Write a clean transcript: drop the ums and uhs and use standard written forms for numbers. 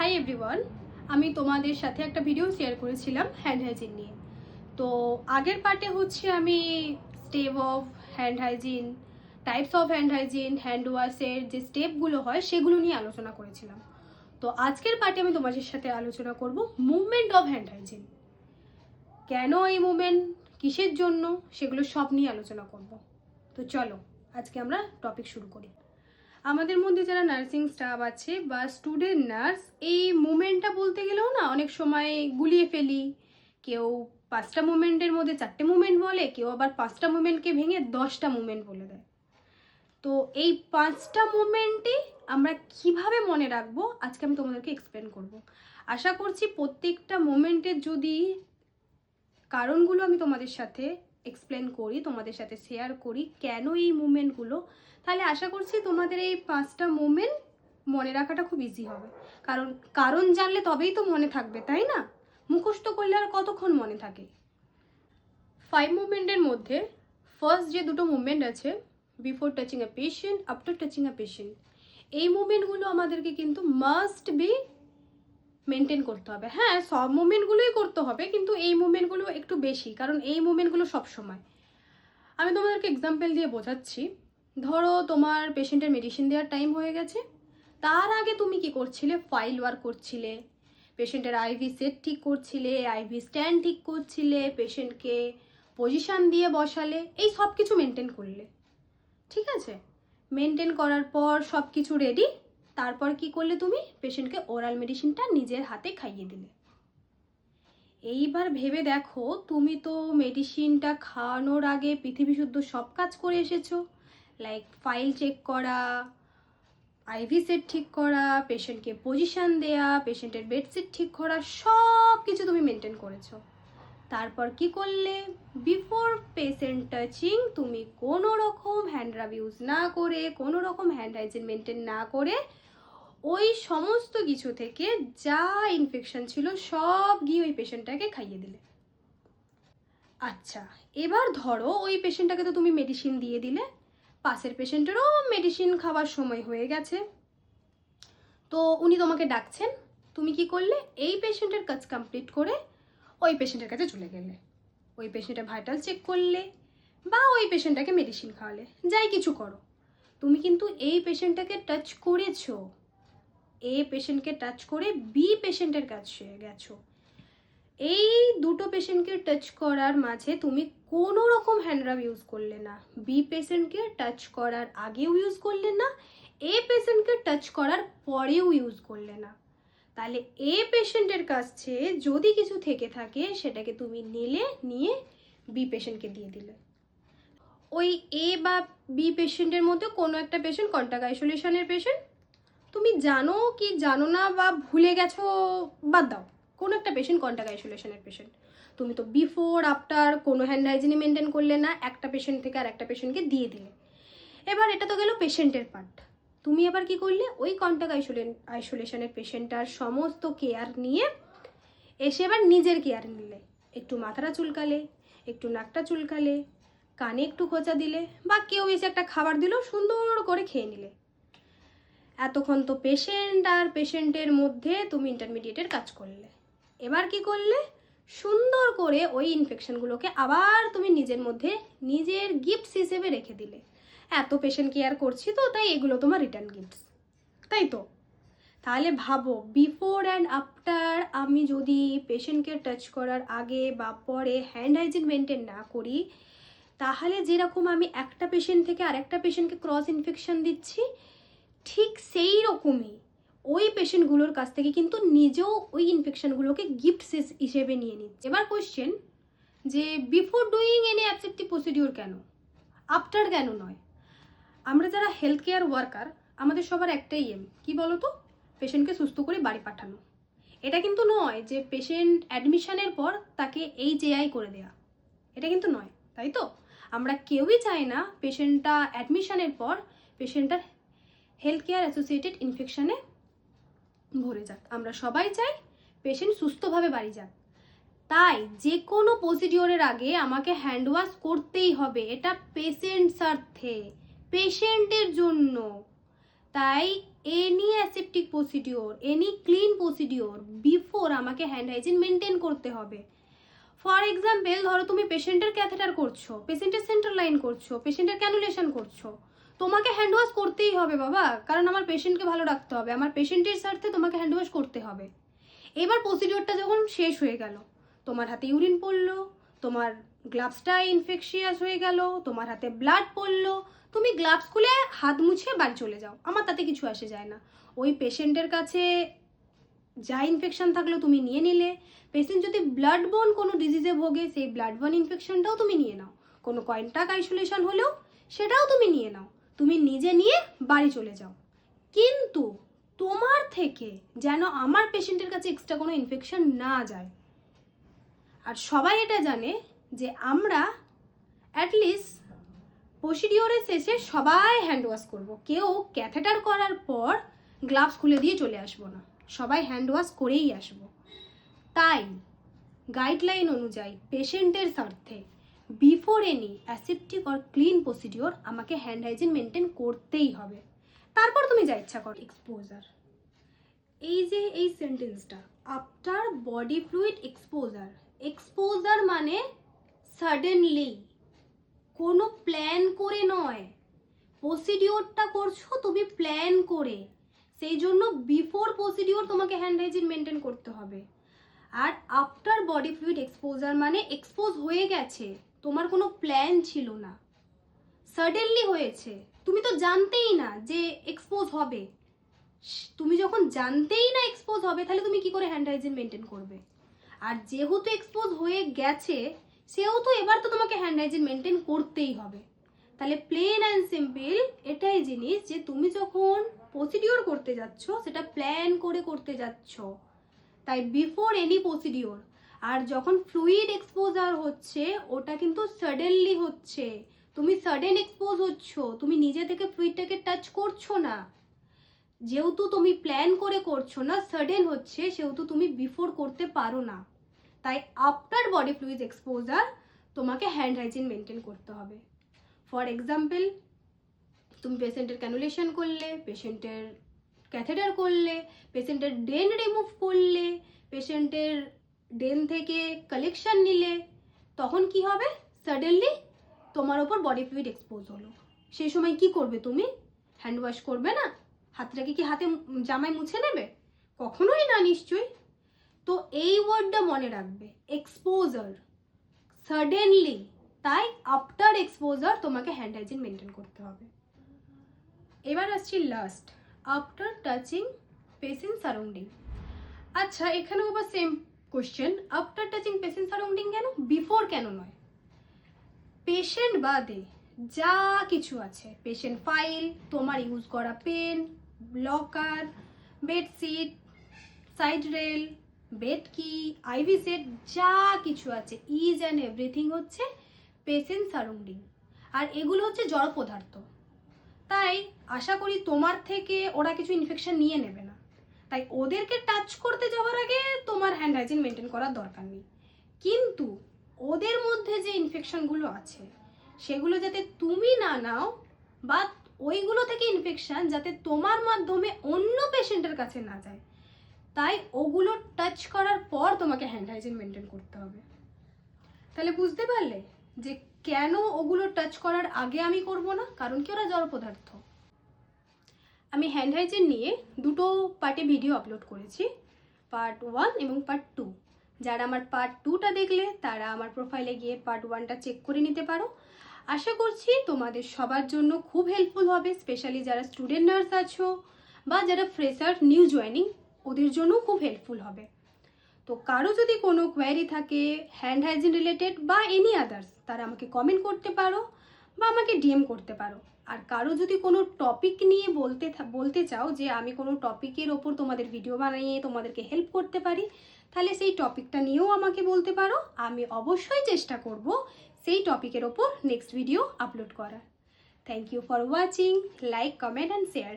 Hi everyone, আমি তোমাদের সাথে একটা ভিডিও শেয়ার করেছিলাম হ্যান্ড হাইজিন নিয়ে। তো আগের পার্টে হচ্ছে আমি step of hand hygiene, types of hand hygiene, hand ওয়াশের যে স্টেপগুলো হয় সেগুলো নিয়ে আলোচনা করেছিলাম। তো আজকের পার্টে আমি তোমাদের সাথে আলোচনা করব মুভমেন্ট অফ হ্যান্ড হাইজিন। কেন এই মুভমেন্ট, কিসের জন্য, সেগুলো সব নিয়ে আলোচনা করব। তো চলো আজকে আমরা টপিক শুরু করি। আমাদের মধ্যে যারা নার্সিং স্টাফ আছে বা স্টুডেন্ট নার্স, এই মুভমেন্টটা বলতে গেলেও না অনেক সময় গুলিয়ে ফেলি। কেউ 5টা মুভমেন্টের মধ্যে 4টে মুভমেন্ট বলে, কেউ আবার 5টা মুভমেন্টকে ভেঙে 10টা মুভমেন্ট বলে দেয়। তো এই 5টা মুভমেন্টই আমরা কিভাবে মনে রাখবো আজকে আমি তোমাদেরকে এক্সপ্লেন করব। আশা করছি প্রত্যেকটা মুভমেন্টের যদি কারণগুলো আমি তোমাদের সাথে এক্সপ্লেন করি, তোমাদের সাথে শেয়ার করি কেন এই মুভমেন্টগুলো, তাহলে আশা করছি তোমাদের এই 5টা মুভমেন্ট মনে রাখাটা খুব ইজি হবে। কারণ জানলে তবেই তো মনে থাকবে, তাই না? মুখস্থ করলে আর কতক্ষণ মনে থাকে। 5 মুভমেন্টের মধ্যে ফার্স্ট যে দুটো মুভমেন্ট আছে, বিফোর টাচিং আ পেশেন্ট, আফটার টাচিং আ পেশেন্ট, এই মুভমেন্টগুলো আমাদেরকে কিন্তু মাস্ট বি মেনটেন করতে হবে। হ্যাঁ, সব মুভমেন্টগুলোই করতে হবে, কিন্তু এই মুভমেন্টগুলো একটু বেশি, কারণ এই মুভমেন্টগুলো সবসময়। আমি তোমাদেরকে এক্সাম্পল দিয়ে বোঝাচ্ছি। ধরো তোমার পেশেন্টের মেডিসিন দেওয়ার টাইম হয়ে গেছে, তার আগে তুমি কি করছিলে? ফাইল ওয়ার্ক করছিলে, পেশেন্টের আইভি সেট ঠিক করছিলে, আইভি স্ট্যান্ড ঠিক করছিলে, পেশেন্টকে পজিশন দিয়ে বসালে, এই সব কিছু মেনটেন করলে। ঠিক আছে, মেনটেন করার পর সব কিছু রেডি, তারপর কি করলে? তুমি পেশেন্টকে ওরাল মেডিসিনটা নিজের হাতে খাইয়ে দিলে। এইবার ভেবে দেখো, তুমি তো মেডিসিনটা খাওয়ানোর আগে পৃথিবী শুদ্ধ সব কাজ করে এসেছো, লাইক ফাইল চেক করা, আইভি সেট ঠিক করা, পেশেন্টকে পজিশন দেয়া, পেশেন্টের বেডশিট ঠিক করা, সব কিছু তুমি মেনটেন করেছো। তারপর কি করলে? বিফোর পেশেন্ট টাচিং তুমি কোনো রকম হ্যান্ড রাব ইউজ না করে, কোনো রকম হ্যান্ড হাইজিন মেনটেন না করে, ওই সমস্ত কিছু থেকে যা ইনফেকশন ছিল সব গিয়ে ওই পেশেন্টটাকে খাইয়ে দিলে। আচ্ছা, এবার ধরো ওই পেশেন্টটাকে তো তুমি মেডিসিন দিয়ে দিলে, পাশের পেশেন্টেরও মেডিসিন খাওয়ার সময় হয়ে গেছে, তো উনি তোমাকে ডাকছেন। তুমি কি করলে? এই পেশেন্টের কাজ কমপ্লিট করে ওই পেশেন্টের কাছে চলে গেলে, ওই পেশেন্টের ভাইটাল চেক করলে বা ওই পেশেন্টটাকে মেডিসিন খাওয়ালে, যাই কিছু করো, তুমি কিন্তু এই পেশেন্টটাকে টাচ করেছো। এ পেশেন্টকে টাচ করে বি পেশেন্টের কাছে গেছো। এই দুটো পেশেন্টকে টাচ করার মাঝে তুমি কোনো রকম হ্যান্ড রাব ইউজ করলে না, বি পেশেন্টকে টাচ করার আগেও ইউজ করলে না, এ পেশেন্টকে টাচ করার পরেও ইউজ করলে না। তাহলে এ পেশেন্টের কাছে যদি কিছু থেকে থাকে সেটাকে তুমি নিয়ে বি পেশেন্টকে দিয়ে দিলে। ওই এ বা বি পেশেন্টের মধ্যে কোনো একটা পেশেন্ট কন্টাক্ট আইসোলেশনের পেশেন্ট, তুমি জানো কি জানো না বা ভুলে গেছো, বাদ দাও, কোনো একটা পেশেন্ট কন্টাক্ট আইসোলেশনের পেশেন্ট, তুমি তো বিফোর আফটার কোনো হ্যান্ড হাইজিনি মেনটেন করলে না, একটা পেশেন্ট থেকে আর একটা পেশেন্টকে দিয়ে দিলে। এবার এটা তো গেল পেশেন্টের পার্ট। তুমি এবার কি করলে? ওই কন্টাক্ট আইসোলেশনের পেশেন্টটার সমস্ত কেয়ার নিয়ে এসে এবার নিজের কেয়ার নিলে, একটু মাথাটা চুলকালে, একটু নাকটা চুলকালে, কানে একটু খোঁচা দিলে, বা কেউ এসে একটা খাবার দিল, সুন্দর করে খেয়ে নিলে। এতক্ষণ তো পেশেন্ট আর পেশেন্টের মধ্যে তুমি ইন্টারমিডিয়েটের কাজ করলে। এবার কি করলে? সুন্দর করে ওই ইনফেকশনগুলোকে আবার তুমি নিজের মধ্যে নিজের গিফটস হিসেবে রেখে দিলে। এত পেশেন্ট কেয়ার করছি তো, তাই এগুলো তোমার রিটার্ন গিফটস, তাই তো? তাহলে ভাবো, বিফোর অ্যান্ড আফটার আমি যদি পেশেন্টকে টাচ করার আগে বা পরে হ্যান্ড হাইজিন মেনটেন না করি, তাহলে যেরকম আমি একটা পেশেন্ট থেকে আরেকটা পেশেন্টকে ক্রস ইনফেকশন দিচ্ছি, ঠিক সেই রকমই ওই পেশেন্টগুলোর কাছ থেকে কিন্তু নিজেও ওই ইনফেকশনগুলোকে গিফট হিসেবে নিয়ে নিচ্ছে। এবার কোয়েশ্চেন, যে before doing any objective procedure কেন, আফটার কেন নয়? আমরা যারা হেলথ কেয়ার ওয়ার্কার, আমাদের সবার একটাই এম, কি বলো তো? পেশেন্টকে সুস্থ করে বাড়ি পাঠানো। এটা কিন্তু নয় যে পেশেন্ট অ্যাডমিশনের পর তাকে HAI করে দেয়া, এটা কিন্তু নয়, তাই তো? আমরা কেউই চাই না পেশেন্টটা অ্যাডমিশনের পর পেশেন্টটার হেলথ কেয়ার অ্যাসোসিয়েটেড ইনফেকশনে ভরে যাক। আমরা সবাই চাই পেশেন্ট সুস্থভাবে বাড়ি যাক। তাই যে কোনো প্রসিডিওরের আগে আমাকে হ্যান্ড ওয়াশ করতেই হবে, এটা পেশেন্ট স্বার্থে, পেশেন্টের জন্য। তাই any aseptic procedure, any clean procedure before আমাকে হ্যান্ড হাইজিন মেনটেন করতে হবে। ফর এক্সাম্পল, ধরো তুমি পেশেন্টের ক্যাথেটার করছো, পেশেন্টের সেন্ট্রাল লাইন করছো, পেশেন্টের ক্যানুলেশন করছো, তোমাকে হ্যান্ড ওয়াশ করতেই হবে বাবা, কারণ আমার পেশেন্টকে ভালো রাখতে হবে, আমার পেশেন্টের স্বার্থে তোমাকে হ্যান্ড ওয়াশ করতে হবে। এবার প্রসিডিওরটা যখন শেষ হয়ে গেল, তোমার হাতে ইউরিন পড়লো, তোমার গ্লাভসটা ইনফেকশিয়াস হয়ে গেল, তোমার হাতে ব্লাড পড়লো, তুমি গ্লাভস খুলে হাত মুছে বাড়ি চলে যাও, আমার তাতে কিছু আসে যায় না। ওই পেশেন্টের কাছে যা ইনফেকশন থাকলো তুমি নিয়ে নিলে, পেশেন্ট যদি ব্লাড বোন কোনো ডিজিজে ভোগে সেই ব্লাড বোন ইনফেকশনটাও তুমি নিয়ে নাও, কোনো কন্টাক্ট আইসোলেশন হলেও সেটাও তুমি নিয়ে নাও, তুমি নিজে নিয়ে বাড়ি চলে যাও। কিন্তু তোমার থেকে যেন আমার পেশেন্টের কাছে এক্সট্রা কোনো ইনফেকশন না যায়। আর সবাই এটা জানে যে আমরা অ্যাটলিস্ট প্রসিডিওরের শেষে সবাই হ্যান্ড ওয়াশ করবো, কেউ ক্যাথেটার করার পর গ্লাভস খুলে দিয়ে চলে আসবো না, সবাই হ্যান্ড ওয়াশ করেই আসবো। তাই গাইডলাইন অনুযায়ী পেশেন্টের স্বার্থে before any aseptic or clean procedure আমাকে হ্যান্ড হাইজিন মেনটেন করতেই হবে। তারপর তুমি যা ইচ্ছা করো। এক্সপোজার, এই যে এই সেন্টেন্সটা, after body fluid exposure, exposure মানে সাডেনলি, কোনো প্ল্যান করে নয়। প্রসিডিওরটা করছো তুমি প্ল্যান করে, সেই জন্য বিফোর প্রসিডিওর তোমাকে হ্যান্ড হাইজিন মেনটেন করতে হবে। আর আফটার বডি ফ্লুইড এক্সপোজার মানে এক্সপোজ হয়ে গেছে, তোমার কোনো প্ল্যান ছিল না, সাডেনলি হয়েছে, তুমি তো জানতেই না যে এক্সপোজ হবে। তুমি যখন জানতেই না এক্সপোজ হবে, তাহলে তুমি কি করে হ্যান্ড হাইজিন মেনটেন করবে? আর যেহেতু এক্সপোজ হয়ে গেছে সেহেতু এবার তো তোমাকে হ্যান্ড হাইজিন মেনটেন করতেই হবে। তাহলে প্লেন অ্যান্ড সিম্পল এটাই জিনিস যে তুমি যখন প্রসিডিওর করতে যাচ্ছ সেটা প্ল্যান করে করতে যাচ্ছ, তাই বিফোর এনি প্রসিডিওর। আর যখন ফ্লুইড এক্সপোজার হচ্ছে ওটা কিন্তু সাডেনলি হচ্ছে, তুমি সাডেন এক্সপোজ হচ্ছ, তুমি নিজে থেকে ফ্লুইডটাকে টাচ করছো না, যেহেতু তুমি প্ল্যান করে করছো না, সাডেন হচ্ছে, সেহেতু তুমি বিফোর করতে পারো না। তাই আফটার বডি ফ্লুইড এক্সপোজার তোমাকে হ্যান্ড হাইজিন মেনটেন করতে হবে। ফর এক্সাম্পল, তুমি পেশেন্টের ক্যানুলেশন করলে, পেশেন্টের ক্যাথেটার করলে, পেশেন্টের ড্রেন রিমুভ করলে, পেশেন্টের ড্রেন থেকে কালেকশন নিলে, তখন কি হবে? সাডেনলি তোমার ওপর বডি ফ্লুইড এক্সপোজ হলো, সেই সময় কি করবে? তুমি হ্যান্ড ওয়াশ করবে না? হাতটাকে কি হাতে জামায় মুছে নেবে? কখনোই না, নিশ্চয়ই। তো এই ওয়ার্ডটা মনে রাখবে, এক্সপোজার, সাডেনলি, তাই আফটার এক্সপোজার তোমাকে হ্যান্ড হাইজিন মেনটেন করতে হবে। এবার আসছি last, after touching patient surrounding. আচ্ছা, এখানেও আবার same question, after touching patient surrounding কেন, বিফোর কেন নয়? পেশেন্ট বাদে যা কিছু আছে, পেশেন্ট ফাইল, তোমার ইউজ করা pen, locker, bedsheet, side rail, bed কি, আইভি সেট, যা কিছু আছে, ইজ অ্যান্ড এভরিথিং হচ্ছে পেশেন্ট সারাউন্ডিং। আর এগুলো হচ্ছে জড় পদার্থ, তাই আশা করি তোমার থেকে ওরা কিছু ইনফেকশন নিয়ে নেবে না, তাই ওদেরকে টাচ করতে যাওয়ার আগে তোমার হ্যান্ড হাইজিন মেনটেন করার দরকার নেই। কিন্তু ওদের মধ্যে যে ইনফেকশনগুলো আছে সেগুলো যাতে তুমি না নাও, বা ওইগুলো থেকে ইনফেকশন যাতে তোমার মাধ্যমে অন্য পেশেন্টের কাছে না যায়, তাই ওগুলো টাচ করার পর তোমাকে হ্যান্ড হাইজিন মেনটেন করতে হবে। তাহলে বুঝতে পারলে যে কেন ওগুলো টাচ করার আগে আমি করব না, কারণ কি ওরা জড় পদার্থ। আমি হ্যান্ড হাইজিন নিয়ে দুটো পার্টে ভিডিও আপলোড করেছি, পার্ট 1 এবং পার্ট 2। যারা আমার পার্ট 2টা দেখলে তারা আমার প্রোফাইলে গিয়ে পার্ট 1টা চেক করে নিতে পারো। আশা করছি তোমাদের সবার জন্য খুব হেল্পফুল হবে, স্পেশালি যারা স্টুডেন্ট নার্স আছো বা যারা ফ্রেশার নিউ জয়েনিং, ওদের জন্য খুব হেল্পফুল হবে। তো কারো যদি কোনো কোয়ারি থাকে হ্যান্ড হাইজিন রিলেটেড বা এনি আদার্স, তারা আমাকে কমেন্ট করতে পারো বা আমাকে ডিএম করতে পারো। আর কারো যদি কোনো টপিক নিয়ে বলতে চাও যে আমি কোনো টপিকের ওপর তোমাদের ভিডিও বানিয়ে তোমাদেরকে হেল্প করতে পারি, তাহলে সেই টপিকটা নিয়েও আমাকে বলতে পারো, আমি অবশ্যই চেষ্টা করব সেই টপিকের ওপর নেক্সট ভিডিও আপলোড করার। Thank you for watching, like, comment and share.